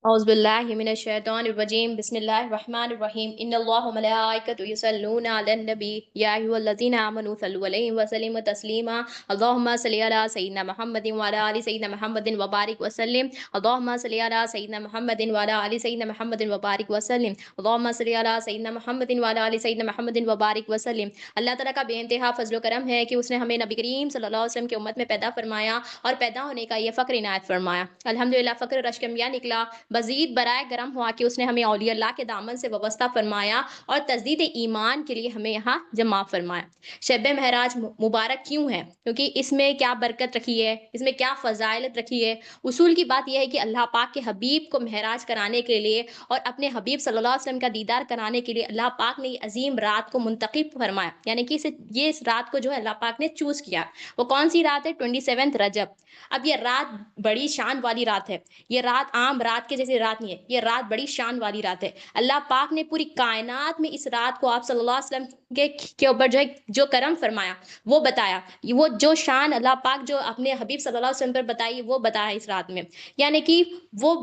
أعوذ بالله من الشيطان الرجيم بسم الله الرحمن الرحيم إن الله وملائكته يصلون على النبي يا أيها الذين آمنوا صلوا عليه وسلموا تسليما اللهم صل على سيدنا محمد وعلى آل سيدنا محمد وبارك وسلم اللهم صل على سيدنا محمد وعلى آل سيدنا محمد وبارك وسلم اللهم صل على سيدنا محمد وعلى آل سيدنا محمد وبارك وسلم اللہ تعالیٰ کا بے انتہا فضل و کرم ہے کہ اس نے ہمیں نبی کریم صلی اللہ علیہ وسلم کی امت میں پیدا فرمایا اور پیدا ہونے کا یہ فخر عنایت فرمایا الحمدللہ فخر رشک انبیاء نکلا مزید برائے گرم ہوا کہ اس نے ہمیں اولیاء اللہ کے دامن سے وابستہ فرمایا اور تجدید ایمان کے لیے ہمیں یہاں جمع فرمایا شب معراج مبارک کیوں ہے کیونکہ اس میں کیا برکت رکھی ہے اس میں کیا فضائلت رکھی ہے اصول کی بات یہ ہے کہ اللہ پاک کے حبیب کو معراج کرانے کے لیے اور اپنے حبیب صلی اللہ علیہ وسلم کا دیدار کرانے کے لیے اللہ پاک نے یہ عظیم رات کو منتخب فرمایا یعنی کہ یہ اس رات کو جو ہے اللہ پاک نے چوز کیا وہ کون سی رات ہے 27 رجب اب یہ رات بڑی شان والی رات ہے یہ رات عام رات کے جیسے رات نہیں ہے یہ رات بڑی شان والی رات ہے اللہ پاک نے پوری کائنات میں اس رات کو آپ صلی اللہ علیہ وسلم کے اوپر جو کرم فرمایا وہ بتایا وہ جو شان اللہ پاک جو اپنے حبیب صلی اللہ علیہ وسلم پر بتائی وہ بتایا اس رات میں یعنی کہ وہ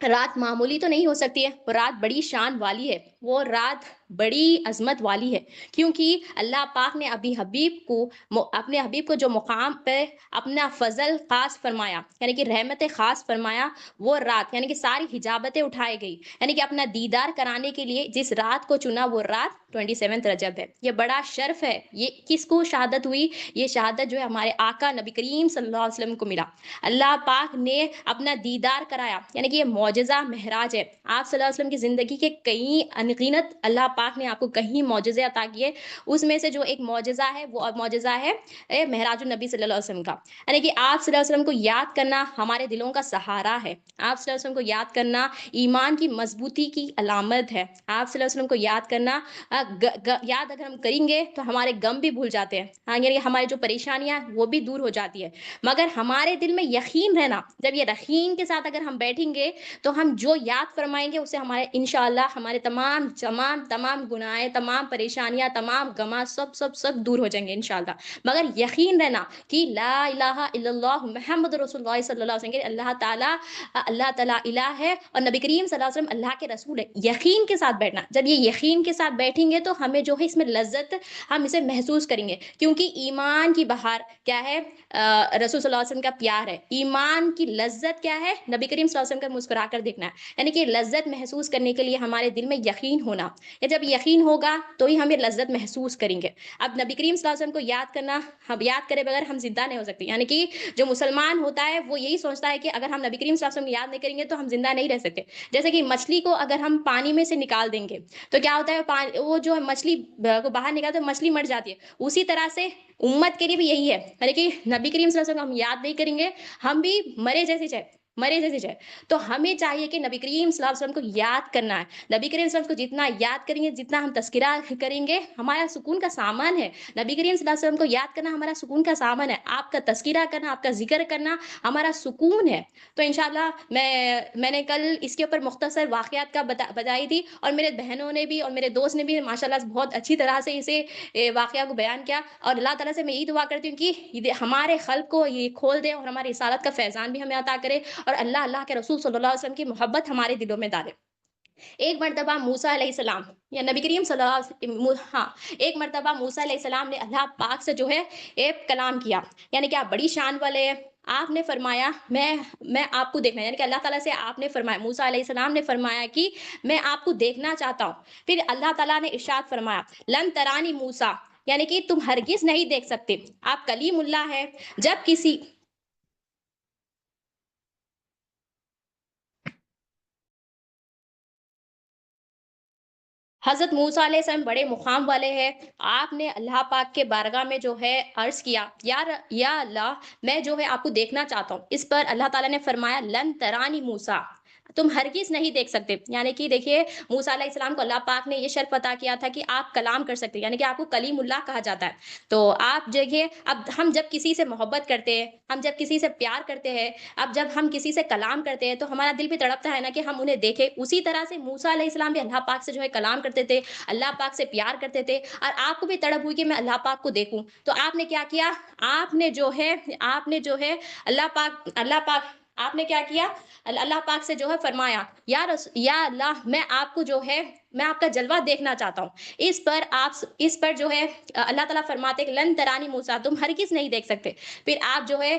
رات معمولی تو نہیں ہو سکتی ہے وہ رات بڑی شان والی ہے وہ رات بڑی عظمت والی ہے کیونکہ اللہ پاک نے اپنے حبیب کو جو مقام پہ اپنا فضل خاص فرمایا یعنی کہ رحمت خاص فرمایا وہ رات یعنی کہ ساری حجابتیں اٹھائی گئی یعنی کہ اپنا دیدار کرانے کے لیے جس رات کو چنا وہ رات 27 رجب ہے یہ بڑا شرف ہے یہ کس کو شہادت ہوئی یہ شہادت جو ہے ہمارے آقا نبی کریم صلی اللہ علیہ وسلم کو ملا اللہ پاک نے اپنا دیدار کرایا یعنی کہ یہ معجزہ معراج ہے آپ صلی اللہ علیہ وسلم کی زندگی کے کئی انگنت اللہ پاک نے آپ کو کہیں معجزے عطا کیے اس میں سے جو ایک معجزہ ہے وہ معجزہ ہے معراج النبی صلی اللہ علیہ وسلم کا یعنی کہ آپ صلی اللہ علیہ وسلم کو یاد کرنا ہمارے دلوں کا سہارا ہے آپ صلی اللہ علیہ وسلم کو یاد کرنا ایمان کی مضبوطی کی علامت ہے آپ صلی اللہ علیہ وسلم کو یاد کرنا یاد اگر ہم کریں گے تو ہمارے غم بھی بھول جاتے ہیں یعنی ہماری جو پریشانیاں وہ بھی دور ہو جاتی ہے مگر ہمارے دل میں یقین رہنا جب یہ یقین کے ساتھ اگر ہم بیٹھیں گے تو ہم جو یاد فرمائیں گے اسے ہمارے انشاءاللہ ہمارے تمام گناہیں تمام پریشانیاں تمام غم سب دور ہو جائیں گے انشاءاللہ مگر یقین رہنا کہ لا الہ الا اللہ محمد رسول اللہ صلی اللہ علیہ وسلم اللہ تعالیٰ الہ ہے اور نبی کریم صلی اللہ علیہ وسلم اللہ کے رسول ہے یقین کے ساتھ بیٹھنا جب یہ یقین کے ساتھ بیٹھیں گے تو ہمیں جو ہے اس میں لذت ہم اسے محسوس کریں گے کیونکہ ایمان کی بہار کیا ہے رسول صلی اللہ علیہ وسلم کا پیار ہے ایمان کی لذت کیا ہے نبی کریم صلی اللہ علیہ وسلم کا مسکرا کر دیکھنا ہے یعنی کہ لذت محسوس کرنے کے لیے ہمارے دل میں یقین ہونا یا جب یقین ہوگا تو ہی ہم یہ لذت محسوس کریں گے اب نبی کریم صلی اللہ علیہ وسلم کو یاد کرنا ہم یاد کرے بغیر ہم زندہ نہیں ہو سکتے یعنی کہ جو مسلمان ہوتا ہے وہ یہی سوچتا ہے کہ اگر ہم نبی کریم صلی اللہ علیہ وسلم کو یاد نہیں کریں گے تو ہم زندہ نہیں رہ سکتے جیسے کہ مچھلی کو اگر ہم پانی میں سے نکال دیں گے تو کیا ہوتا ہے وہ جو مچھلی کو باہر نکالتے مچھلی مر جاتی ہے اسی طرح سے امت کے لیے بھی یہی ہے یعنی کہ نبی کریم صلی اللہ علیہ وسلم کو ہم یاد نہیں کریں گے ہم بھی مرے جیسے چاہے تو ہمیں چاہیے کہ نبی کریم صلی اللہ علیہ وسلم کو یاد کرنا ہے نبی کریم صلی اللہ علیہ وسلم کو جتنا یاد کریں گے جتنا ہم تذکرہ کریں گے ہمارا سکون کا سامان ہے نبی کریم صلی اللہ علیہ وسلم کو یاد کرنا ہمارا سکون کا سامان ہے آپ کا تذکرہ کرنا آپ کا ذکر کرنا ہمارا سکون ہے تو انشاءاللہ میں نے کل اس کے اوپر مختصر واقعات کا بتائی تھی اور میرے بہنوں نے بھی اور میرے دوست نے بھی ماشاءاللہ بہت اچھی طرح سے اسے واقعہ کو بیان کیا اور اللہ تعالیٰ سے میں یہی دعا کرتی ہوں کہ ہمارے خلق کو یہ کھول دے اور ہماری رسالت کا فیضان بھی ہمیں عطا کرے اور اللہ کے رسول صلی اللہ علیہ وسلم کی محبت ہمارے دلوں میں ڈالے ایک مرتبہ موسیٰ علیہ السلام یا نبی کریم صلی اللہ علیہ وسلم ایک مرتبہ موسیٰ علیہ السلام نے اللہ پاک سے جو ہے ایک کلام کیا یعنی کہ آپ بڑی شان والے ہیں آپ نے فرمایا میں آپ کو دیکھنا یعنی کہ اللہ تعالیٰ سے آپ نے فرمایا موسیٰ علیہ السلام نے فرمایا کہ میں آپ کو دیکھنا چاہتا ہوں پھر اللہ تعالیٰ نے ارشاد فرمایا لن ترانی موسیٰ یعنی کہ تم ہرگز نہیں دیکھ سکتے آپ کلیم اللہ ہے جب کسی حضرت موسیٰ علیہ السلام بڑے مقام والے ہیں آپ نے اللہ پاک کے بارگاہ میں جو ہے عرض کیا یا اللہ میں جو ہے آپ کو دیکھنا چاہتا ہوں اس پر اللہ تعالیٰ نے فرمایا لن ترانی موسیٰ تم ہرگز نہیں دیکھ سکتے یعنی کہ دیکھیے موسیٰ علیہ السلام کو اللہ پاک نے یہ شرف عطا کیا تھا کہ آپ کلام کر سکتے یعنی کہ آپ کو کلیم اللہ کہا جاتا ہے تو آپ دیکھیے اب ہم جب کسی سے محبت کرتے ہیں ہم جب کسی سے پیار کرتے ہیں اب جب ہم کسی سے کلام کرتے ہیں تو ہمارا دل بھی تڑپتا ہے نا کہ ہم انہیں دیکھیں اسی طرح سے موسیٰ علیہ السلام بھی اللہ پاک سے جو ہے کلام کرتے تھے اللہ پاک سے پیار کرتے تھے اور آپ کو بھی تڑپ ہوئی کہ میں اللہ پاک کو دیکھوں تو آپ نے کیا کیا آپ نے جو ہے آپ نے کیا کیا؟ اللہ پاک سے جو ہے فرمایا یا اللہ میں آپ کو جو ہے میں آپ کا جلوہ دیکھنا چاہتا ہوں۔ اس پر جو ہے اللہ تعالیٰ فرماتے کہ لن ترانی موسیٰ، تم ہرگز نہیں دیکھ سکتے۔ پھر آپ جو ہے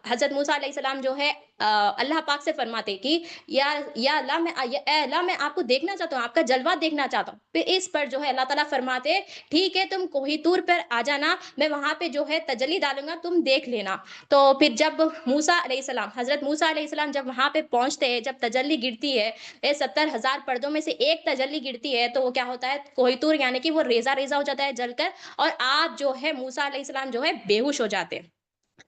حضرت موسیٰ علیہ السلام جو ہے اللہ پاک سے فرماتے کہ یا اللہ اے اللہ میں آپ کو دیکھنا چاہتا ہوں، آپ کا جلوہ دیکھنا چاہتا ہوں۔ پھر اس پر جو ہے اللہ تعالیٰ فرماتے ٹھیک ہے تم کوہ طور پر آ جانا، میں وہاں پہ جو ہے تجلی ڈالوں گا، تم دیکھ لینا۔ تو پھر جب موسیٰ علیہ السلام حضرت موسیٰ علیہ السلام جب وہاں پہ پہنچتے ہیں، جب تجلی گرتی ہے 70,000 پردوں میں سے ایک تجلی گرتی ہے، تو وہ کیا ہوتا ہے؟ کوہ طور یعنی کہ وہ ریزہ ریزہ ہو جاتا ہے جل کر، اور آپ جو ہے موسیٰ علیہ السلام جو ہے بے ہوش ہو جاتے ہیں۔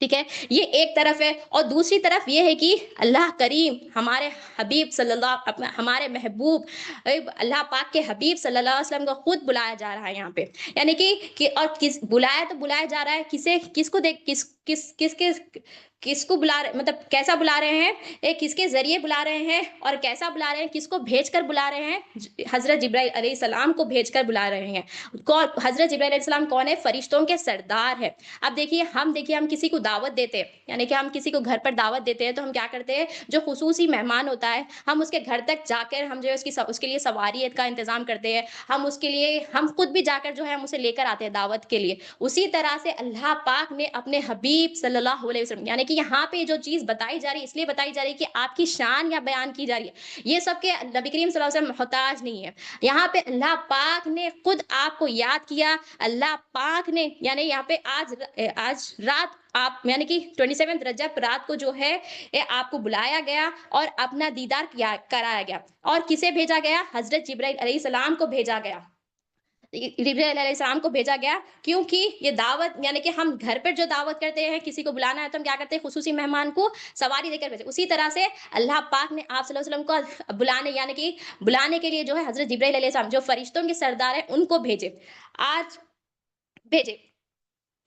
ٹھیک ہے، یہ ایک طرف ہے، اور دوسری طرف یہ ہے کہ اللہ کریم ہمارے حبیب صلی اللہ ہمارے محبوب اللہ پاک کے حبیب صلی اللہ علیہ وسلم کو خود بلایا جا رہا ہے یہاں پہ، یعنی کہ اور کس بلایا تو بلایا جا رہا ہے کسے؟ کس کو دیکھ کس کو بلا رہے، مطلب کیسا بلا رہے ہیں، کس کے ذریعے بلا رہے ہیں اور کیسا بلا رہے ہیں، کس کو بھیج کر بلا رہے ہیں؟ حضرت جبرائیل علیہ السلام کو بھیج کر بلا رہے ہیں۔ کون حضرت جبرائیل علیہ السلام؟ کون ہے؟ فرشتوں کے سردار ہے۔ اب دیکھیے ہم کسی کو دعوت دیتے ہیں، یعنی کہ ہم کسی کو گھر پر دعوت دیتے ہیں، تو ہم کیا کرتے ہیں؟ جو خصوصی مہمان ہوتا ہے ہم اس کے گھر تک جا کر ہم جو ہے اس کے لیے سواریت کا انتظام کرتے ہیں، ہم اس کے لیے ہم خود بھی جا کر جو ہے ہم اسے لے کر آتے ہیں دعوت کے لیے۔ اسی طرح سے اللہ پاک نے اپنے حبیب صلی اللہ علیہ وسلم، یعنی کہ یہاں پہ جو چیز بتائی جا رہی ہے اس لیے بتائی جا رہی ہے کہ آپ کی شان یا بیان کی جا رہی ہے، یہ سب کے نبی کریم صلی اللہ علیہ وسلم محتاج نہیں ہے۔ یہاں پہ اللہ پاک نے خود آپ کو یاد کیا، اللہ پاک نے یعنی یہاں پہ آج رات آپ یعنی کہ 27 رجب رات کو جو ہے آپ کو بلایا گیا اور اپنا دیدار کرایا گیا۔ اور کسے بھیجا گیا؟ حضرت جبرائیل علیہ السلام کو بھیجا گیا۔ جبرائیل علیہ السلام کو بھیجا گیا کیونکہ یہ دعوت یعنی کہ ہم گھر پر جو دعوت کرتے ہیں کسی کو بلانا ہے تو ہم کیا کرتے ہیں؟ خصوصی مہمان کو سواری دے کر بھیجے۔ اسی طرح سے اللہ پاک نے آپ صلی اللہ علیہ وسلم کو بلانے کے لیے جو ہے حضرت جبرائیل علیہ السلام جو فرشتوں کے سردار ہیں ان کو بھیجے، آج بھیجے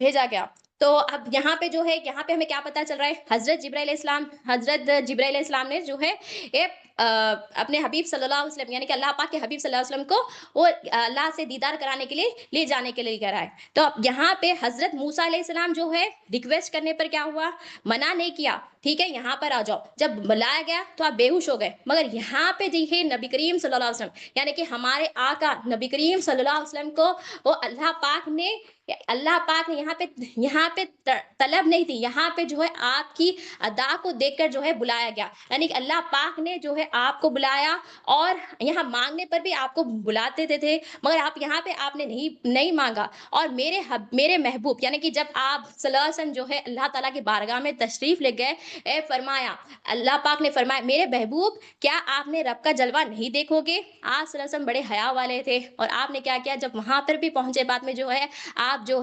بھیجا گیا۔ تو اب یہاں پہ جو ہے یہاں پہ ہمیں کیا پتا چل رہا ہے؟ حضرت جبرائیل علیہ السلام نے جو ہے اپنے حبیب صلی اللہ علیہ وسلم یعنی کہ اللہ پاک کے حبیب صلی اللہ علیہ وسلم کو وہ اللہ سے دیدار کرانے کے لیے لے جانے کے لیے کرا ہے۔ تو اب یہاں پہ حضرت موسیٰ علیہ السلام جو ہے ریکویسٹ کرنے پر کیا ہوا؟ منع نہیں کیا، ٹھیک ہے یہاں پر آ جاؤ۔ جب بلایا گیا تو آپ بے ہوش ہو گئے، مگر یہاں پہ دیکھیے نبی کریم صلی اللہ علیہ وسلم یعنی کہ ہمارے آقا نبی کریم صلی اللہ علیہ وسلم کو وہ اللہ پاک نے یہاں پہ طلب نہیں تھی، یہاں پہ جو ہے آپ کی ادا کو دیکھ کر جو ہے بلایا گیا، یعنی کہ اللہ پاک نے جو ہے آپ کو بلایا، اور یہاں مانگنے پر بھی آپ کو بلاتے تھے مگر آپ یہاں پہ آپ نے نہیں مانگا۔ اور میرے محبوب یعنی کہ جب آپ صلی اللہ علیہ وسلم جو ہے اللہ تعالیٰ کی بارگاہ میں تشریف لے گئے، فرمایا اللہ پاک نے فرمایا میرے محبوب کیا آپ نے رب کا جلوہ نہیں دیکھو گے؟ آپ صلی اللہ علیہ وسلم بڑے حیا والے تھے، اور آپ نے کیا کیا؟ جب وہاں پر بھی پہنچے بعد میں جو ہے آپ جو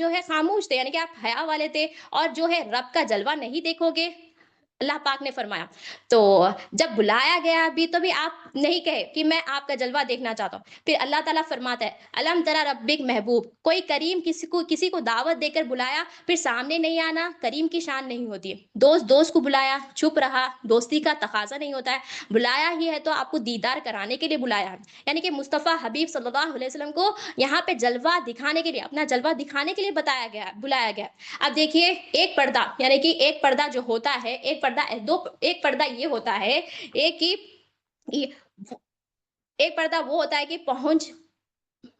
ہے خاموش تھے، یعنی کہ آپ حیا والے تھے، اور جو ہے رب کا جلوہ نہیں دیکھو گے؟ اللہ پاک نے فرمایا۔ تو جب بلایا گیا بھی تو بھی آپ نہیں کہے کہ میں آپ کا جلوہ دیکھنا چاہتا ہوں۔ پھر اللہ تعالیٰ فرماتا ہے الم ترى ربک محبوب، کوئی کریم کسی کو دعوت دے کر بلایا پھر سامنے نہیں آنا، کریم کی شان نہیں ہوتی ہے۔ دوست کو بلایا چھپ رہا، دوستی کا تقاضا نہیں ہوتا ہے، بلایا ہی ہے تو آپ کو دیدار کرانے کے لیے بلایا ہے، یعنی کہ مصطفیٰ حبیب صلی اللہ علیہ وسلم کو یہاں پہ جلوہ دکھانے کے لیے اپنا جلوہ دکھانے کے لیے بلایا گیا۔ اب دیکھیے ایک پردہ یعنی کہ ایک پردہ جو ہوتا ہے ایک پردہ یہ ہوتا ہے ایک پردہ وہ ہوتا ہے کہ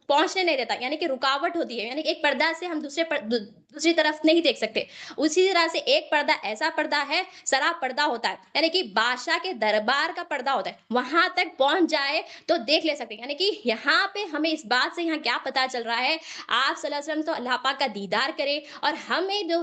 پہنچنے نہیں دیتا، یعنی کہ رکاوٹ ہوتی ہے، یعنی کہ ایک پردہ سے ہم دوسری طرف نہیں دیکھ سکتے۔ اسی طرح سے ایک پردہ ایسا پردہ ہے سرا پردہ ہوتا ہے، یعنی کہ بادشاہ کے دربار کا پردہ ہوتا ہے، وہاں تک پہنچ جائے تو دیکھ لے سکتے ہیں۔ یعنی کہ یہاں پہ ہمیں اس بات سے یہاں کیا پتا چل رہا ہے؟ آپ صلی اللہ علیہ وسلم تو اللہ پاک کا دیدار کرے، اور ہمیں جو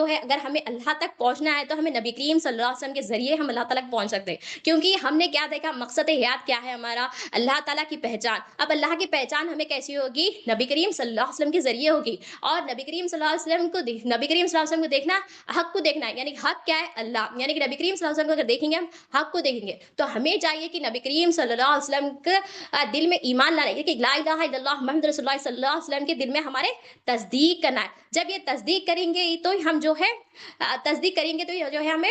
ہے اگر ہمیں اللہ تک پہنچنا ہے تو ہمیں نبی کریم صلی اللہ علیہ وسلم کے ذریعے ہم اللہ تعالیٰ تک پہنچ سکتے ہیں، کیونکہ ہم نے کیا دیکھا؟ مقصد حیات کیا ہے ہمارا؟ اللہ تعالیٰ کی پہچان۔ اب اللہ کی پہچان ہمیں کیسی ہوگی؟ نبی کریم صلی اللہ علیہ وسلم کے ذریعے ہوگی، اور نبی کریم صلی اللہ علیہ وسلم کو دیکھنا حق کو دیکھنا ہے، یعنی حق کیا ہے؟ اللہ، یعنی کہ نبی کریم صلی اللہ علیہ وسلم کو اگر دیکھیں گے ہم حق کو دیکھیں گے تو ہمیں چاہیے کہ نبی کریم صلی اللہ علیہ وسلم کے دل میں ایمان لانا ہے، کہ لا الہ الا اللہ محمد رسول اللہ صلی اللہ علیہ وسلم کے دل میں ہمارے تصدیق کرنا ہے۔ جب یہ تصدیق کریں گے تو ہم جو ہے ہمیں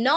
9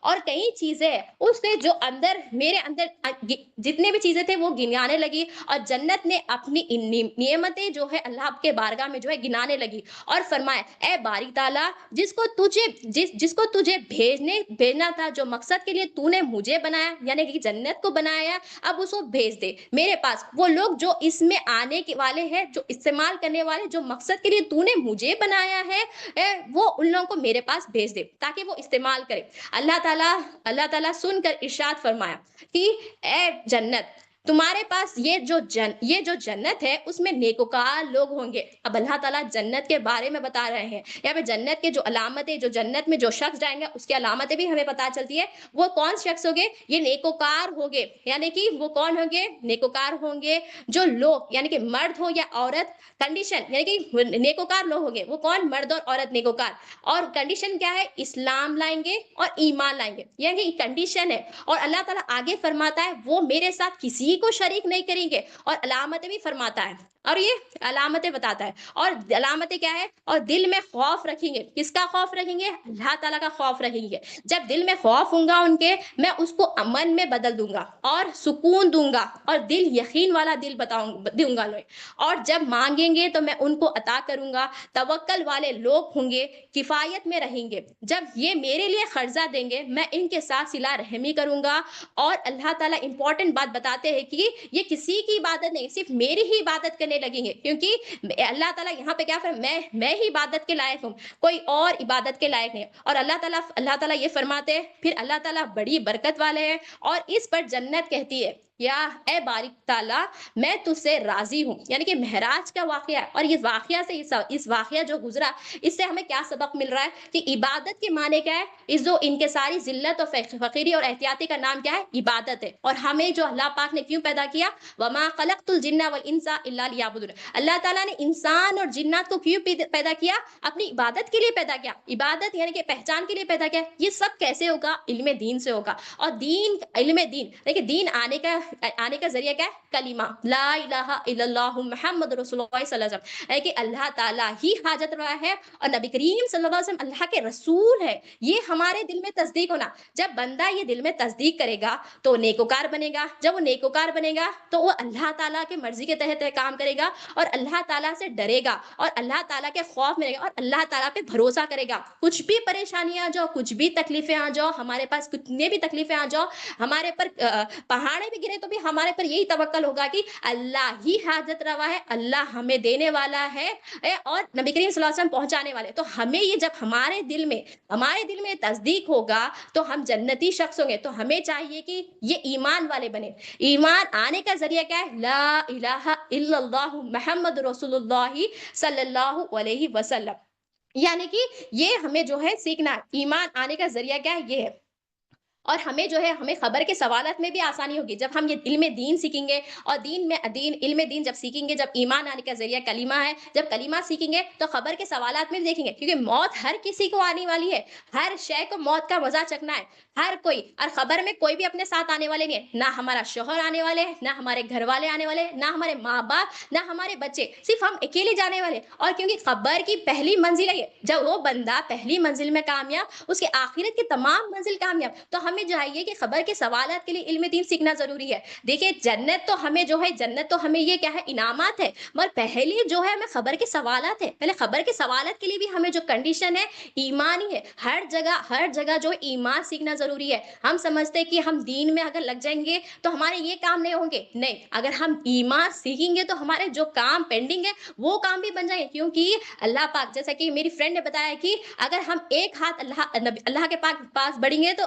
اور کئی چیزیں ہیں، اس نے جو اندر میرے اندر جتنے بھی چیزیں تھے وہ گنانے لگی، اور جنت نے اپنی نعمتیں جو ہے اللہ کے بارگاہ میں جو ہے گنانے لگی، اور فرمایا اے باری تعالیٰ جس کو تجھے بھیجنا تھا، جو مقصد کے لیے تو نے مجھے بنایا یعنی کہ جنت کو بنایا، اب اس کو بھیج دے میرے پاس۔ وہ لوگ جو اس میں آنے کے والے ہیں، جو استعمال کرنے والے، جو مقصد کے لیے تو نے مجھے بنایا ہے، وہ ان لوگوں کو میرے پاس بھیج دے تاکہ وہ استعمال کرے۔ اللہ تعالیٰ سن کر ارشاد فرمایا کہ اے جنت، تمہارے پاس یہ جو جنت ہے اس میں نیکوکار لوگ ہوں گے۔ اب اللہ تعالیٰ جنت کے بارے میں بتا رہے ہیں، یہاں پہ جنت کے جو علامتیں، جو جنت میں جو شخص جائیں گے اس کی علامتیں بھی ہمیں پتہ چلتی ہے۔ وہ کون شخص ہوں گے؟ یہ نیکوکار ہوں گے، یعنی کہ وہ کون ہوں گے؟ نیکوکار ہوں گے جو لوگ، یعنی کہ مرد ہو یا عورت، کنڈیشن یعنی کہ نیکوکار لوگ ہوں گے۔ وہ کون؟ مرد اور عورت نیکوکار، اور کنڈیشن کیا ہے؟ اسلام لائیں گے اور ایمان لائیں گے، یعنی کہ کنڈیشن ہے۔ اور اللہ تعالیٰ آگے فرماتا ہے وہ میرے ساتھ کسی کو شریک نہیں کریں گے، اور علامتیں بھی فرماتا ہے، اور یہ علامتیں بتاتا ہے۔ اور علامتیں کیا ہے؟ اور دل میں خوف رکھیں گے۔ کس کا خوف رکھیں گے؟ اللہ تعالیٰ کا خوف رکھیں گے۔ جب دل میں خوف ہوں گا ان کے، میں اس کو امن میں بدل دوں گا اور سکون دوں گا، اور دل یقین والا دل دوں گا انہیں۔ اور جب مانگیں گے تو میں ان کو عطا کروں گا۔ توکل والے لوگ ہوں گے، کفایت میں رہیں گے۔ جب یہ میرے لیے قرضہ دیں گے میں ان کے ساتھ صلہ رحمی کروں گا۔ اور اللہ تعالیٰ امپورٹنٹ بات بتاتے ہیں کہ یہ کسی کی عبادت نہیں، صرف میری ہی عبادت کرنے لگیں گے، کیونکہ اللہ تعالیٰ یہاں پہ کیا میں ہی عبادت کے لائق ہوں، کوئی اور عبادت کے لائق نہیں۔ اور اللہ تعالیٰ یہ فرماتے ہیں، پھر اللہ تعالیٰ بڑی برکت والے ہیں، اور اس پر جنت کہتی ہے یا اے بارک تعالیٰ میں تجھ سے راضی ہوں، یعنی کہ معراج کا واقعہ ہے۔ اور یہ واقعہ سے اس واقعہ جو گزرا، اس سے ہمیں کیا سبق مل رہا ہے کہ عبادت کے معنی کیا ہے؟ اس جو ان کے ساری ذلت اور فقیری اور احتیاطی کا نام کیا ہے؟ عبادت ہے۔ اور ہمیں جو اللہ پاک نے کیوں پیدا کیا؟ وما خلقت الجن والانس الا لیعبدون، اللہ تعالیٰ نے انسان اور جنات کو کیوں پیدا کیا؟ اپنی عبادت کے لیے پیدا کیا۔ عبادت یعنی کہ پہچان کے لیے پیدا کیا۔ یہ سب کیسے ہوگا؟ علم دین سے ہوگا۔ اور علم دین، دیکھیں دین آنے کا ذریعہ کیا ہے؟ کلمہ لا الہ الا اللہ محمد رسول اللہ صلی اللہ علیہ وسلم، ہے کہ اللہ تعالیٰ ہی حاجت روا ہے اور نبی کریم صلی اللہ علیہ وسلم اللہ کے رسول ہے، یہ ہمارے دل میں تصدیق ہونا۔ جب بندہ یہ دل میں تصدیق کرے گا تو نیکوکار بنے گا، جب وہ نیکوکار بنے گا تو وہ اللہ تعالیٰ کے مرضی کے تحت کام کرے گا، اور اللہ تعالیٰ سے ڈرے گا، اور اللہ تعالیٰ کے خوف میں رہے گا، اور اللہ تعالیٰ پہ بھروسہ کرے گا۔ کچھ بھی پریشانیاں آ جاؤ، کچھ بھی تکلیفیں آ جاؤ، ہمارے پاس کتنے بھی تکلیفیں آ جاؤ، ہمارے پر پہاڑے بھی گرے تو بھی ہمارے پر یہی توکل ہوگا کہ اللہ ہی حاجت روا ہے، اللہ ہمیں دینے والا ہے، اور نبی کریم صلی اللہ علیہ وسلم پہنچانے والے۔ تو ہمیں یہ جب ہمارے دل میں تصدیق ہوگا تو ہم جنتی شخص ہوں گے۔ تو ہمیں چاہیے کہ یہ ایمان والے بنے۔ ایمان آنے کا ذریعہ کیا ہے؟ لا الہ الا اللہ محمد رسول اللہ صلی اللہ علیہ وسلم، یعنی کہ یہ ہمیں جو ہے سیکھنا ہے۔ ایمان آنے کا ذریعہ کیا ہے؟ یہ ہے۔ اور ہمیں جو ہے ہمیں خبر کے سوالات میں بھی آسانی ہوگی جب ہم یہ علم دین سیکھیں گے، اور علم دین جب سیکھیں گے، جب ایمان آنے کا ذریعہ کلمہ ہے، جب کلمہ سیکھیں گے تو خبر کے سوالات میں بھی دیکھیں گے، کیونکہ موت ہر کسی کو آنے والی ہے، ہر شے کو موت کا مزہ چکھنا ہے، ہر کوئی۔ اور خبر میں کوئی بھی اپنے ساتھ آنے والے نہیں ہے، نہ ہمارا شوہر آنے والے ہیں، نہ ہمارے گھر والے آنے والے ہیں، نہ ہمارے ماں باپ، نہ ہمارے بچے، صرف ہم اکیلے جانے والے۔ اور کیونکہ خبر کی پہلی منزل ہے، جب وہ بندہ پہلی منزل میں کامیاب، اس کے آخرت کی تمام منزل کامیاب۔ تو ہمیں چاہیے کہ خبر کے سوالات کے لیے علم دین سیکھنا ضروری ہے۔ دیکھیں جنت تو ہمیں یہ کیا ہے؟ انعامات ہے، مگر پہلے جو ہے ہمیں خبر کے سوالات ہے۔ پہلے خبر کے سوالات کے لیے بھی ہمیں جو کنڈیشن ہے ایمانی ہے، ہر جگہ جو ایمان سیکھنا ضروری ہے۔ ہم سمجھتے ہیں کہ ہم دین میں اگر لگ جائیں گے تو ہمارے یہ کام نہیں ہوں گے، نہیں، اگر ہم ایمان سیکھیں گے تو ہمارے جو کام پینڈنگ ہے وہ کام بھی بن جائیں گے، کیونکہ اللہ پاک، جیسا کہ میری فرینڈ نے بتایا کہ اگر ہم ایک ہاتھ اللہ کے پاس بڑھیں گے تو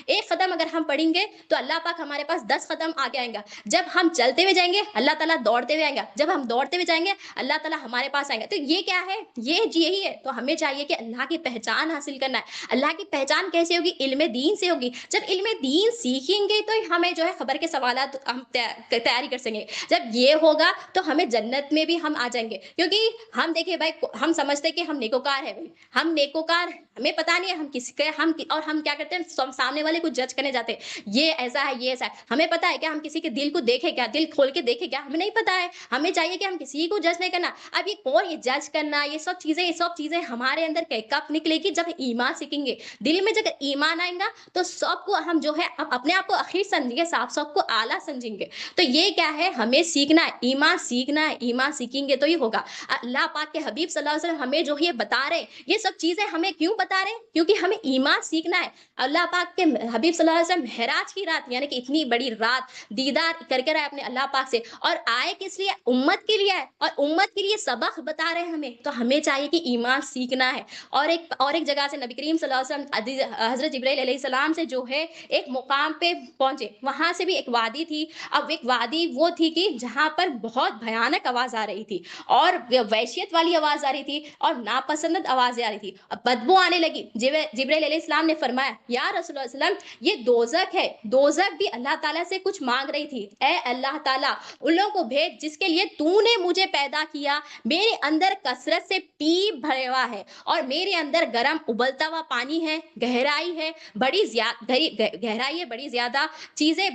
ایک قدم اگر ہم پڑھیں گے تو اللہ پاک ہمارے پاس 10 قدم آگے آئیں گا۔ جب ہم چلتے ہوئے جائیں گے اللہ تعالیٰ دوڑتے ہوئے آئیں گا، جب ہم دوڑتے ہوئے جائیں گے اللہ تعالیٰ ہمارے پاس آئیں گا۔ تو یہ کیا ہے؟ یہی ہے۔ تو ہمیں چاہیے کہ اللہ کی پہچان حاصل کرنا ہے۔ اللہ کی پہچان کیسے ہوگی؟ علم دین سے ہوگی۔ جب علم دین سیکھیں گے تو ہمیں جو ہے خبر کے سوالات ہم تیاری کر سکیں گے۔ جب یہ ہوگا تو ہمیں جنت میں بھی ہم آ جائیں گے، کیونکہ ہم دیکھیں بھائی، ہم سمجھتے ہیں کہ ہم نیکوکار ہیں، ہم نیکوکار، ہمیں پتہ نہیں ہے ہم کس کے، اور ہم کیا کرتے ہیں، سامنے والے والے کو جج کرنے جاتے ہیں، یہ ایسا ہے، یہ ایسا ہے. ہمیں پتا ہے کیا ہم کسی کے دل کو دیکھیں کیا، دل کھول کے دیکھیں کیا؟ ہمیں نہیں پتا ہے. ہمیں چاہیے کہ ہم کسی کو جج نہیں کرنا. اب یہ کون، یہ جج کرنا، یہ سب چیزیں ہمارے اندر کب نکلے گی؟ جب ایمان سیکھیں گے. دل میں جب ایمان آئے گا تو سب کو ہم جو ہے اپنے آپ کو اخیر سمجھیں گے، سب کو اعلیٰ سمجھیں گے. تو یہ کیا ہے؟ ہمیں سیکھنا ہے، ایمان سیکھنا ہے. ایمان سیکھیں گے تو یہ ہوگا. اللہ پاک کے حبیب صلی اللہ علیہ وسلم ہمیں جو یہ بتا رہے ہیں، یہ سب چیزیں ہمیں کیوں بتا رہے ہیں؟ کیونکہ ہمیں ایمان سیکھنا ہے. اللہ پاک کے حبیب صلی اللہ علیہ وسلم معراج کی رات، یعنی کہ اتنی بڑی رات دیدار کر کے آئے اپنے اللہ پاک سے، اور آئے کس لیے؟ امت کے لیے آئے، اور امت کے لیے سبق بتا رہے ہیں ہمیں. تو ہمیں چاہیے کہ ایمان سیکھنا ہے. اور ایک جگہ سے نبی کریم صلی اللہ علیہ وسلم حضرت جبرائیل علیہ السلام سے جو ہے ایک مقام پہ پہنچے. وہاں سے بھی ایک وادی تھی. اب ایک وادی وہ تھی کہ جہاں پر بہت بھیانک آواز آ رہی تھی، اور وحشیت والی آواز آ رہی تھی، اور ناپسند آوازیں آ رہی تھی. اب بدبو آنے لگی. جبرائیل علیہ السلام نے فرمایا، یا رسول اللہ صلی اللہ علیہ وسلم، یہ دوزخ ہے. دوزخ بھی اللہ تعالیٰ سے کچھ مانگ رہی تھی. اے اللہ تعالیٰ، ان لوگوں کو بھیج جس کے لیے تو نے مجھے پیدا کیا. میرے اندر کثرت سے پیپ بھرے ہوا ہے، اور میرے اندر گرم ابلتا ہوا پانی ہے، گہرائی ہے بڑی زیادہ، گہرائی ہے بڑی زیادہ. چیزیں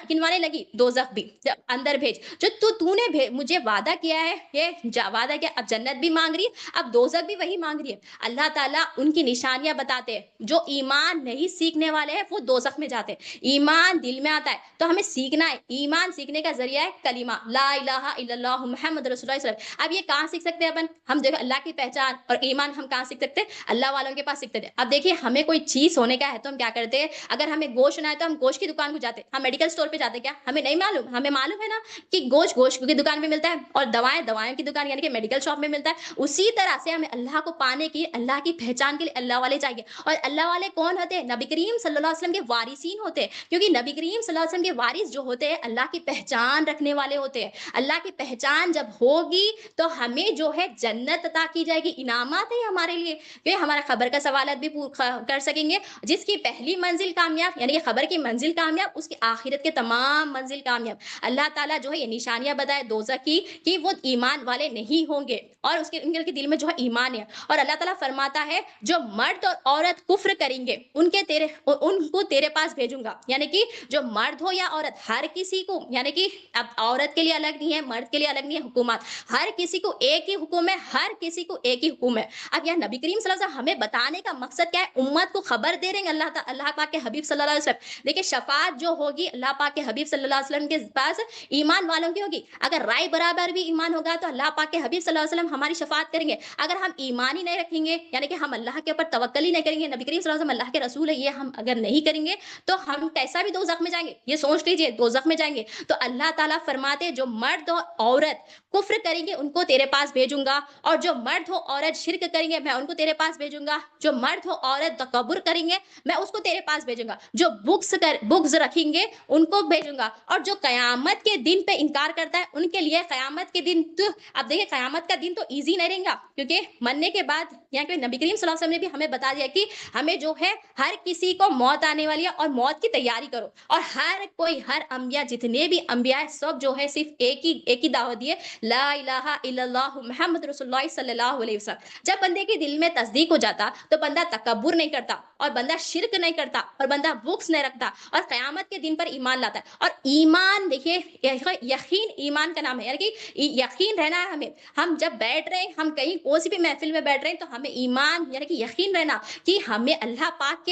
گنوانے لگی. دوزخ بھی اندر بھیج جو تو نے مجھے وعدہ کیا ہے. یہ وعدہ کیا؟ اب جنت بھی مانگ رہی ہے، اب دوزخ بھی وہی مانگ رہی ہے. اللہ تعالیٰ ان کی نشانیاں بتاتے ہیں. جو ایمان نہیں سیکھنے والے ہیں وہ دوزخ میں جاتے ہیں. ایمان دل میں آتا ہے تو ہمیں سیکھنا ہے. ایمان سیکھنے کا ذریعہ ہے کلمہ لا الہ الا اللہ محمد رسول اللہ صلی اللہ علیہ وسلم. اب یہ کہاں سیکھ سکتے ہیں اپن؟ ہم دیکھو اللہ کی پہچان اور ایمان ہم کہاں سیکھ سکتے ہیں؟ اللہ والوں کے پاس سیکھتے ہیں. اب دیکھیے ہمیں کوئی چیز ہونے کا ہے تو ہم کیا کرتے ہیں؟ اگر ہمیں گوشت ہونا ہے تو ہم گوشت کی دکان کو جاتے ہیں. ہم میڈیکل اسٹور پہ جاتے ہیں. کیا ہمیں نہیں معلوم؟ ہمیں معلوم ہے نا کہ گوشت کی دکان پہ ملتا ہے، اور دوائیں کی دکان یعنی کہ میڈیکل شاپ میں ملتا ہے. اسی طرح سے ہمیں اللہ کو پانے کی، اللہ کی پہچان کے لیے اللہ والے چاہیے. اور اللہ والے کون ہوتے ہیں؟ نبی کریم صلی اللہ علیہ وسلم کے وارثین ہوتے ہیں. کیونکہ نبی کریم صلی اللہ علیہ وسلم کے وارث جو ہوتے ہیں اللہ کی پہچان رکھنے والے ہوتے ہیں. اللہ کی پہچان جب ہوگی تو ہمیں جو ہے جنت عطا کی جائے گی. انعامات ہے ہمارے لیے کہ ہمارا خبر کا سوالات بھی کر سکیں گے. جس کی پہلی منزل کامیاب، یعنی کہ خبر کی منزل کامیاب، اس کی آخرت کے تمام منزل کامیاب. اللہ تعالیٰ جو ہے یہ نشانیاں بتائے دوزخ کی کہ وہ ایمان والے نہیں ہوں گے، اور ان کے دل میں جو ہے ایمان ہے. اور اللہ تعالیٰ فرماتا ہے جو مرد اور عورت کفر کریں گے ان کو تیرے پاس بھیجوں گا. یعنی کہ جو مرد ہو یا عورت، ہر کسی کو، یعنی کہ اب عورت کے لیے الگ نہیں ہے، مرد کے لیے الگ نہیں ہے حکومت. ہر کسی کو ایک ہی حکم ہے، ہر کسی کو ایک ہی حکم ہے. اب یہ نبی کریم صلی اللہ علیہ وسلم ہمیں بتانے کا مقصد کیا ہے؟ امت کو خبر دے رہے ہیں. اللہ پاک کے حبیب صلی اللہ علیہ وسلم دیکھیں شفاعت جو ہوگی اللہ پاک کے حبیب صلی اللہ علیہ وسلم کے پاس ایمان والوں کی ہوگی. اگر رائے برابر بھی ایمان ہوگا تو اللہ پاک کے حبیب صلی اللہ علیہ وسلم ہماری شفاعت کریں گے. اگر ہم ایمان ہی نہیں رکھیں گے، یعنی کہ ہم اللہ کے اوپر توکل ہی نہیں کریں گے، نبی کریم صلی اللہ علیہ وسلم اللہ کے رسول ہے، یہ ہم اگر نہیں کریں گے تو ہم کیسا بھی دوزخ میں جائیں گے. یہ سوچ لیجئے دوزخ میں جائیں گے. تو اللہ تعالیٰ فرماتے جو مرد اور عورت کفر کریں گے ان کو تیرے پاس بھیجوں گا، اور جو مرد ہو عورت شرک کریں گے میں ان کو تیرے پاس بھیجوں گا. جو مرد ہو عورت تکبر کریں گے میں اس کو تیرے پاس بھیجوں گا. جو بغض رکھیں گے ان کو بھیجوں گا. اور جو قیامت کے دن پہ انکار کرتا ہے ان کے لیے قیامت کے دن تو اب دیکھیں قیامت کا دن تو ایزی نہیں رہے گا، کیونکہ مرنے کے بعد یہاں کہ نبی کریم صلی اللہ علیہ وسلم نے بھی ہمیں بتا دیا کہ ہمیں جو ہے ہر کسی کو موت آنے والی ہے اور موت کی تیاری کرو. اور ہر انبیاء، جتنے بھی انبیاء سب جو ہے صرف ایک ہی دعوت دیے، لا الہ الا اللہ محمد رسول اللہ صلی اللہ علیہ وسلم. جب بندے کے دل میں تصدیق ہو جاتا تو بندہ تکبر نہیں کرتا، اور بندہ شرک نہیں کرتا، اور بندہ بغض نہیں رکھتا، اور قیامت کے دن پر ایمان لاتا ہے. اور ایمان دیکھیے یقین ایمان کا نام ہے، یعنی کہ یقین رہنا ہے ہمیں. ہم جب بیٹھ رہے ہیں، ہم کہیں کوئی سی بھی محفل میں بیٹھ رہے ہیں تو ہمیں ایمان یعنی کہ یقین رہنا کہ ہمیں اللہ پاک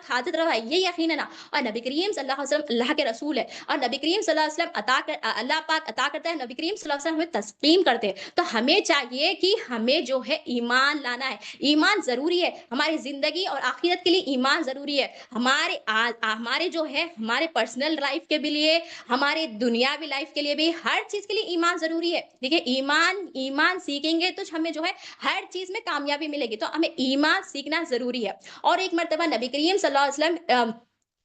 حاضر رہا ہے، یہ یقین ہے نا. اور نبی کریم صلی اللہ علیہ وسلم اللہ کے رسول ہے، اور نبی کریم صلی اللہ علیہ وسلم اللہ پاک عطا کرتا ہے، نبی کریم صلی اللہ علیہ وسلم ہمیں تسلیم کرتے ہیں. تو ہمیں چاہیے کہ ہمیں جو ہے ایمان لانا ہے. ایمان ضروری ہے ہماری زندگی اور آخرت کے لیے. ایمان ضروری ہے ہمارے جو ہے ہمارے پرسنل لائف کے بھی لیے، ہمارے دنیاوی لائف کے لیے بھی، ہر چیز کے لیے ایمان ضروری ہے. دیکھیے ایمان سیکھیں گے تو ہمیں جو ہے ہر چیز میں کامیابی ملے گی. تو ہمیں ایمان سیکھنا ضروری ہے. اور ایک مرتبہ نبی کریم صلی اللہ علیہ وسلم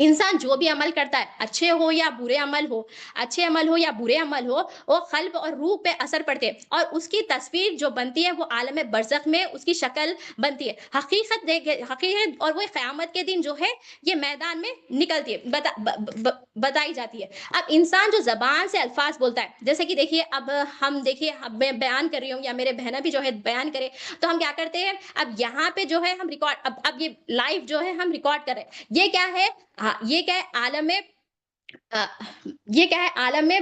انسان جو بھی عمل کرتا ہے، اچھے ہو یا برے عمل ہو، اچھے عمل ہو یا برے عمل ہو، وہ قلب اور روح پہ اثر پڑتے ہیں، اور اس کی تصویر جو بنتی ہے وہ عالم برزخ میں اس کی شکل بنتی ہے، حقیقت، اور وہ قیامت کے دن جو ہے یہ میدان میں نکلتی ہے، بتائی جاتی ہے۔ اب انسان جو زبان سے الفاظ بولتا ہے، جیسے کہ دیکھیے اب ہم دیکھیے، اب میں بیان کر رہی ہوں یا میرے بہنہ بھی جو ہے بیان کرے، تو ہم کیا کرتے ہیں، اب یہاں پہ جو ہے ہم ریکارڈ، اب یہ لائیو جو ہے ہم ریکارڈ کر رہے ہیں، یہ کیا ہے، ہاں یہ کیا ہے عالم میں، آ، یہ کیا ہے عالم میں،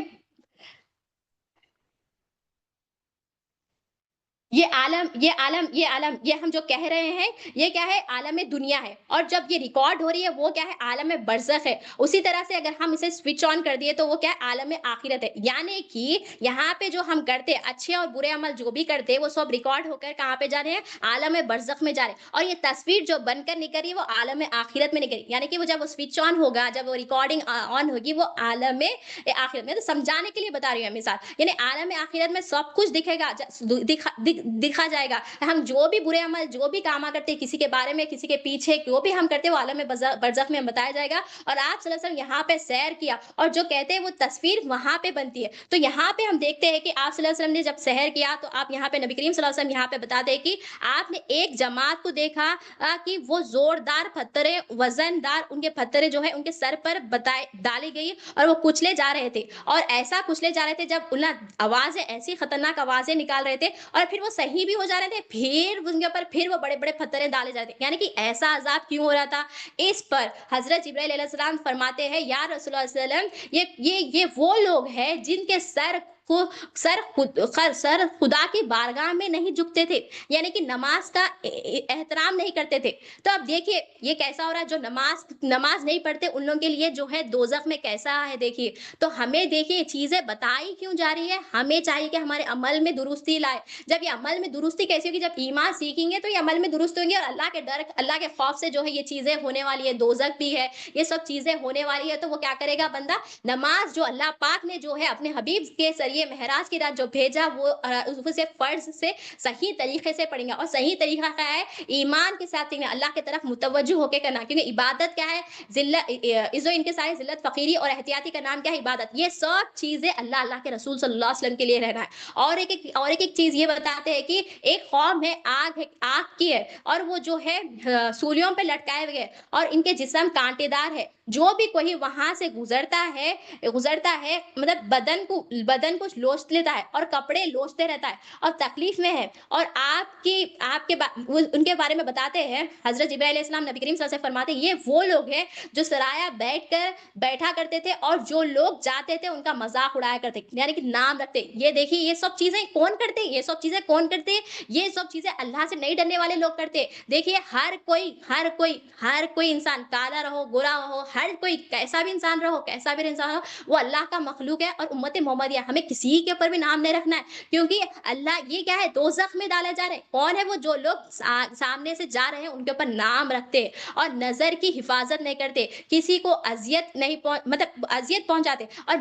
یہ ہم جو کہہ رہے ہیں یہ کیا ہے عالم دنیا ہے، اور جب یہ ریکارڈ ہو رہی ہے وہ کیا ہے عالم برزخ ہے۔ اسی طرح سے اگر ہم اسے سوئچ آن کر دیے تو وہ کیا ہے عالم آخرت ہے، یعنی کہ یہاں پہ جو ہم کرتے اچھے اور برے عمل جو بھی کرتے وہ سب ریکارڈ ہو کر کہاں پہ جا رہے ہیں، عالم برزخ میں جا رہے ہیں، اور یہ تصویر جو بن کر نکل رہی ہے وہ عالم آخرت میں نکل رہی ہے، یعنی کہ وہ جب وہ سوئچ آن ہوگا، جب وہ ریکارڈنگ آن ہوگی، وہ عالم آخرت میں، تو سمجھانے کے لیے بتا رہی ہوں مثال، یعنی عالم آخرت میں سب کچھ دکھے گا، دکھا جائے گا، ہم جو بھی برے عمل جو بھی کام کرتے کسی کے بارے میں کسی کے پیچھے جو بھی ہم کرتے وہ عالم برزخ میں بتایا جائے گا۔ اور آپ صلی اللہ علیہ وسلم یہاں پہ سیر کیا، اور جو کہتے ہیں وہ تصویر وہاں پہ بنتی ہے، تو یہاں پہ ہم دیکھتے ہیں کہ آپ صلی اللہ علیہ وسلم نے جب سحر کیا تو آپ یہاں پہ نبی کریم صلی اللہ علیہ وسلم یہاں پہ بتاتے ہیں کہ آپ نے ایک جماعت کو دیکھا کہ وہ زوردار پتھریں، وزن دار ان کے پتھریں جو ہے ان کے سر پر ڈالی گئی، اور وہ کچلے جا رہے تھے، اور ایسا کچلے جا رہے تھے جب انہیں آوازیں ایسی خطرناک آوازیں نکال رہے تھے، اور پھر وہ صحیح بھی ہو جا رہے تھے، پھر ان کے اوپر پھر وہ بڑے بڑے پتھریں ڈالے جاتے، یعنی کہ ایسا عذاب کیوں ہو رہا تھا؟ اس پر حضرت جبرائیل علیہ السلام فرماتے ہیں یا رسول اللہ صلی اللہ علیہ وسلم، یہ وہ لوگ ہیں جن کے سر کو سر خدا کی بارگاہ میں نہیں جھکتے تھے، یعنی کہ نماز کا احترام نہیں کرتے تھے۔ تو اب دیکھیے یہ کیسا ہو رہا ہے، جو نماز نہیں پڑھتے ان لوگوں کے لیے جو ہے دوزخ میں کیسا ہے دیکھیے۔ تو ہمیں دیکھیے یہ چیزیں بتائی کیوں جا رہی ہے، ہمیں چاہیے کہ ہمارے عمل میں درستی لائے۔ جب یہ عمل میں درستی کیسی ہوگی، جب ایمان سیکھیں گے تو یہ عمل میں درست ہوں گے، اور اللہ کے ڈر اللہ کے خوف سے جو ہے یہ چیزیں ہونے والی ہے، دوزخ بھی ہے، یہ سب چیزیں ہونے والی ہے، تو وہ کیا کرے گا بندہ، نماز جو اللہ پاک نے جو ہے اپنے حبیب کے ذریعے معراج کی رات جو بھیجا وہ اسے فرض سے صحیح طریقے سے پڑھیں گے، اور صحیح طریقہ کیا ہے، ایمان کے ساتھ اللہ کی طرف متوجہ ہو کے کرنا، کیونکہ عبادت کیا ہے، ذلت، عز و انکسار، ذلت فقیری اور احتیاطی کا نام کیا ہے، عبادت، یہ سب چیزیں اللہ کے رسول صلی اللہ علیہ وسلم کے لیے رہنا ہے۔ اور ایک چیز یہ بتاتے ہیں کہ ایک قوم ہے، آگ کی ہے، اور وہ جو ہے سولیوں پہ لٹکائے ہوئے، اور ان کے جسم کانٹے دار ہے، جو بھی کوئی وہاں سے گزرتا ہے مطلب بدن کو لوچ لیتا ہے، اور کپڑے لوچتے رہتا ہے، اور تکلیف میں ہے، اور ان کے بارے میں بتاتے ہیں حضرت جبرائیل علیہ السلام نبی کریم صلی اللہ علیہ وسلم فرماتے ہیں یہ وہ لوگ ہیں جو سرایا بیٹھا کرتے تھے، اور جو لوگ جاتے تھے ان کا مذاق اڑایا کرتے، یعنی کہ نام رکھتے۔ یہ دیکھیے یہ سب چیزیں کون کرتے، یہ سب چیزیں اللہ سے نہیں ڈرنے والے لوگ کرتے۔ دیکھیے ہر کوئی انسان، کالا رہو گورا رہو، ہر کوئی کیسا بھی انسان رہو، وہ اللہ کا مخلوق ہے، اور امت محمدیہ ہمیں کسی کے اوپر بھی نام نہیں رکھنا ہے، کیونکہ اللہ یہ کیا ہے دوزخ میں ڈالا جا رہا ہے۔ کون ہے وہ؟ جو لوگ سامنے سے جا رہے ہیں ان کے اوپر نام رکھتے، اور نظر کی حفاظت نہیں کرتے، کسی کو اذیت نہیں مطلب اذیت پہنچاتے، اور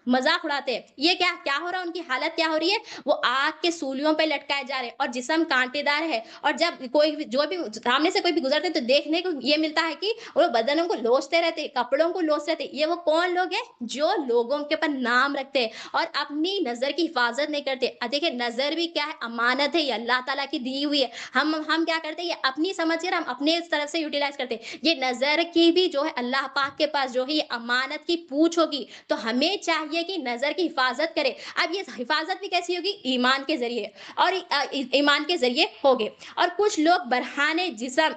مذاق اڑاتے ہیں۔ یہ کیا ہو رہا ہے، ان کی حالت کیا ہو رہی ہے، وہ آگ کے سولیوں پہ لٹکائے جا رہے ہیں، اور جسم کانٹے دار ہے، اور جب جو بھی سامنے سے کوئی بھی گزرتے تو دیکھنے کو یہ ملتا ہے کہ وہ بدنوں کو لوچتے رہتے، کپڑوں کو لوچتے رہتے۔ یہ وہ کون لوگ ہیں؟ جو لوگوں کے اوپر نام رکھتے ہیں اور اپنی نظر کی حفاظت نہیں کرتے۔ دیکھیں نظر بھی کیا ہے، امانت ہے، یہ اللہ تعالیٰ کی دی ہوئی ہے، ہم کیا کرتے ہیں، یہ اپنی سمجھ کر ہم اپنے طرف سے یوٹیلائز کرتے ہیں۔ یہ نظر کی بھی جو ہے اللہ پاک کے پاس جو ہے یہ امانت کی پوچھ ہوگی، تو ہمیں چاہیے کہ نظر کی حفاظت کرے۔ اب یہ حفاظت بھی کیسی ہوگی؟ ایمان کے ذریعے، اور ایمان کے ذریعے ہوگے۔ اور کچھ لوگ برہانے جسم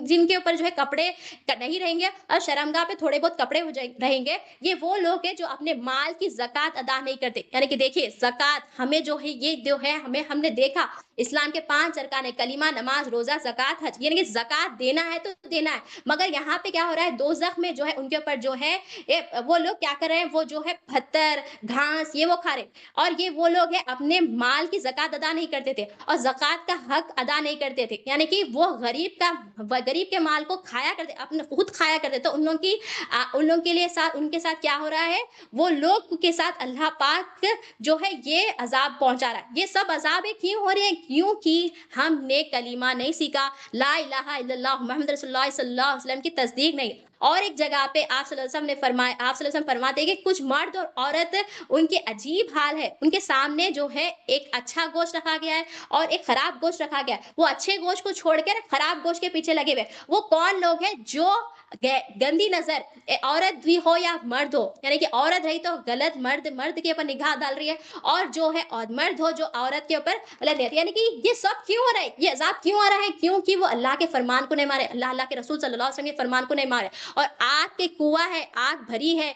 جن کے اوپر جو ہے کپڑے نہیں رہیں گے، اور شرمگاہ پہ تھوڑے بہت کپڑے رہیں گے، یہ وہ لوگ ہیں جو اپنے مال کی زکات ادا نہیں کرتے۔ یعنی کہ دیکھیے زکات ہمیں جو ہے یہ جو ہے ہم نے دیکھا اسلام کے 5 ارکان ہے، کلمہ، نماز، روزہ، زکات، حج، یعنی کہ زکات دینا ہے تو دینا ہے، مگر یہاں پہ کیا ہو رہا ہے دوزخ میں جو ہے ان کے اوپر جو ہے وہ لوگ کیا کر رہے ہیں، وہ جو ہے پتھر گھاس یہ وہ کھا رہے ہیں، اور یہ وہ لوگ ہیں اپنے مال کی زکات ادا نہیں کرتے تھے اور زکات کا حق ادا نہیں کرتے تھے، یعنی کہ وہ غریب کے مال کو کھایا کرتے، اپنے خود کھایا کرتے، تو ان لوگوں کے لیے ان کے ساتھ کیا ہو رہا ہے، وہ لوگ کے ساتھ اللہ پاک جو ہے یہ عذاب پہنچا رہا ہے۔ یہ سب عذابیں کیوں ہو رہی ہیں؟ کیونکہ ہم نے کلمہ نہیں سیکھا، لا الہ الا اللہ محمد رسول اللہ صلی اللہ علیہ وسلم کی تصدیق نہیں۔ اور ایک جگہ پہ آپ صلی اللہ علیہ وسلم نے فرمایا، آپ صلی اللہ علیہ وسلم فرماتے ہیں کہ کچھ مرد اور عورت ان کے عجیب حال ہے، ان کے سامنے جو ہے ایک اچھا گوشت رکھا گیا ہے اور ایک خراب گوشت رکھا گیا ہے، وہ اچھے گوشت کو چھوڑ کر خراب گوشت کے پیچھے لگے ہوئے۔ وہ کون لوگ ہیں؟ جو گندی نظر عورت بھی ہو یا مرد ہو، یعنی کہ عورت رہی تو غلط، مرد کے اوپر نگاہ ڈال رہی ہے، اور جو ہے اور مرد ہو جو عورت کے اوپر غلط ہے، یعنی کہ یہ سب کیوں ہو رہا ہے، یہ عذاب کیوں آ رہا ہے؟ کیونکہ وہ اللہ کے فرمان کو نہیں مارے، اللہ کے رسول صلی اللہ علیہ وسلم کے فرمان کو نہیں مارے، اور آگ کے کنواں ہے، آگ بھری ہے،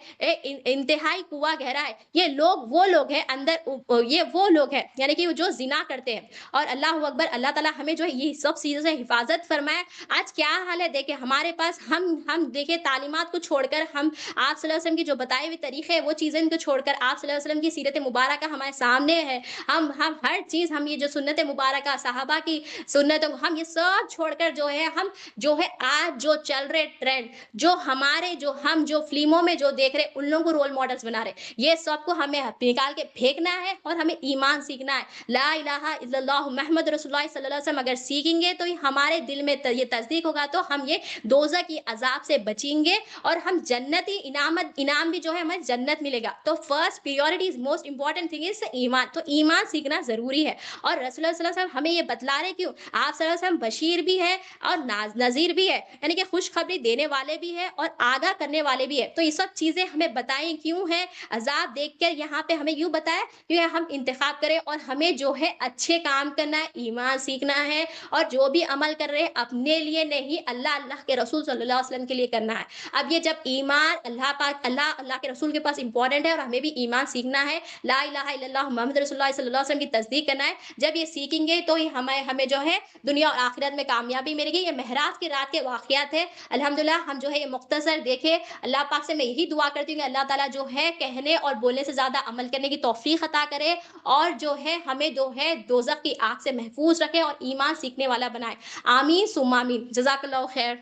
انتہائی کنواں گہرا ہے، یہ لوگ وہ لوگ ہیں اندر، یہ وہ لوگ ہیں یعنی کہ جو زنا کرتے ہیں۔ اور اللہ اکبر، اللہ تعالیٰ ہمیں جو ہے یہ سب چیزوں سے حفاظت فرمائے۔ آج کیا حال ہے دیکھیں ہمارے پاس، ہم دیکھیں تعلیمات کو چھوڑ کر، ہم آپ صلی اللہ علیہ وسلم کی جو بتائے ہوئے طریقے وہ چیزیں کو چھوڑ کر آپ صلی اللہ علیہ وسلم کی سیرت مبارکہ ہمارے سامنے ہے، ہم ہر چیز، ہم یہ جو سنت مبارکہ صحابہ کی سنتوں، ہم یہ سب چھوڑ کر جو ہے ہم جو ہے آج جو چل رہے ٹرینڈ، جو ہمارے ہم جو فلموں میں جو دیکھ رہے ان لوگوں کو رول ماڈلز بنا رہے، یہ سب کو ہمیں نکال کے پھینکنا ہے اور ہمیں ایمان سیکھنا ہے۔ لا الہ الا اللہ محمد رسول اللہ صلی اللہ علیہ وسلم اگر سیکھیں گے تو ہمارے دل میں یہ تصدیق ہوگا، تو ہم یہ دوزخ کی عذاب سے بچیں گے اور ہم جنتی انعام بھی جو ہے ہمیں جنت ملے گا۔ تو first priority is most important thing is ایمان، تو ایمان سیکھنا ضروری ہے۔ اور رسول اللہ صلی اللہ علیہ وسلم ہمیں یہ بتلا رہے، کیوں آپ صلی اللہ علیہ وسلم بشیر بھی ہے اور نذیر بھی ہے، یعنی کہ خوشخبری دینے والے بھی ہے اور آگاہ کرنے والے بھی ہے، تو یہ سب چیزیں ہمیں بتائیں کیوں ہے، عذاب دیکھ کر یہاں پہ ہمیں یوں بتایا کیونکہ ہم انتخاب کریں اور ہمیں جو ہے اچھے کام کرنا ہے، ایمان سیکھنا ہے، اور جو بھی عمل کر رہے ہیں اپنے لیے نہیں، اللہ کے رسول صلی اللہ علیہ وسلم کے لیے کرنا ہے۔ اب یہ جب ایمان اللہ پاک اللہ کے رسول کے پاس امپورٹنٹ ہے اور ہمیں بھی ایمان سیکھنا ہے، لا الہ الا اللہ محمد رسول اللہ صلی اللہ علیہ وسلم کی تصدیق کرنا ہے، جب یہ سیکھیں گے تو ہی ہمیں جو ہے دنیا اور آخرت میں کامیابی ملے گی۔ یہ معراج کی رات کے واقعات ہے، الحمدللہ ہم جو ہے یہ مختصر دیکھے، اللہ پاک سے میں یہی دعا کرتی ہوں کہ اللہ تعالیٰ جو ہے کہنے اور بولنے سے زیادہ عمل کرنے کی توفیق عطا کرے، اور جو ہے ہمیں جو ہے دوزخ کی آگ سے محفوظ رکھے اور ایمان سیکھنے والا بنائے۔ آمین ثم آمین، جزاک اللہ خیر۔